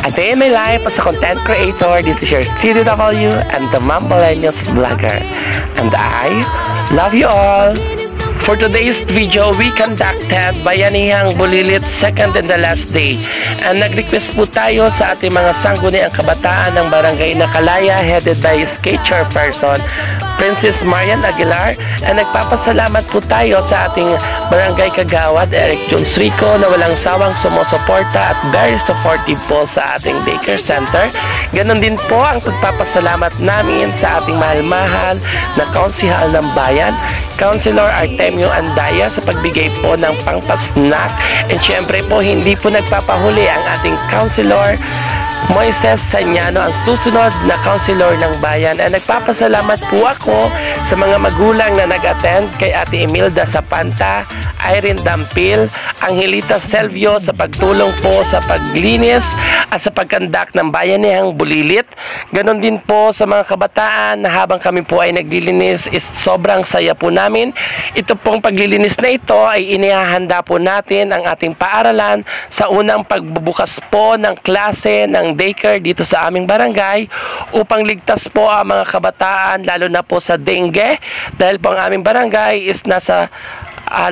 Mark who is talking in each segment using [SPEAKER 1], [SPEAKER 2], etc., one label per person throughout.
[SPEAKER 1] A day in my life as a content creator. This is your CDW and the Mom Millennials Vlogger. And I love you all. For today's video, we conducted Bayanihang Bulilit second and the last day. And nag-request po tayo sa ating mga sangguniang kabataan ng Barangay Nakalaya headed by skate chairperson Princess Marian Aguilar. And nagpapasalamat po tayo sa ating Barangay Kagawad Eric Jones Rico na walang sawang sumusuporta at very supportive po sa ating daycare center. Ganon din po ang pagpapasalamat namin sa ating mahal-mahal na konsihal ng bayan, Councilor Artemio Andaya, sa pagbigay po ng pangpasnack. And syempre po, hindi po nagpapahuli ang ating Councilor Moises Sanyano, ang susunod na Councilor ng bayan. At nagpapasalamat po ako sa mga magulang na nag-attend kay Ate Imelda Sapanta, Irene Dampil, Angelita Selvio sa pagtulong po sa paglinis at sa pagkandak ng Bayanihang Bulilit. Ganon din po sa mga kabataan na habang kami po ay naglilinis is sobrang saya po namin. Ito pong paglilinis na ito ay inihahanda po natin ang ating paaralan sa unang pagbubukas po ng klase ng daycare dito sa aming barangay upang ligtas po ang mga kabataan lalo na po sa dengue, dahil po ang aming barangay is nasa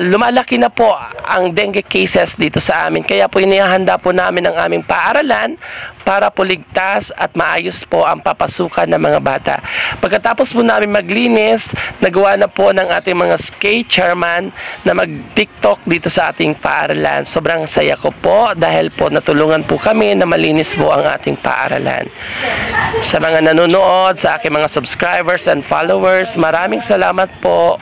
[SPEAKER 1] lumalaki na po ang dengue cases dito sa amin. Kaya po inihahanda po namin ang aming paaralan para po ligtas at maayos po ang papasukan ng mga bata. Pagkatapos po namin maglinis, nagawa na po ng ating mga skate chairman na mag-TikTok dito sa ating paaralan. Sobrang saya ko po dahil po natulungan po kami na malinis po ang ating paaralan. Sa mga nanonood, sa aking mga subscribers and followers, maraming salamat po.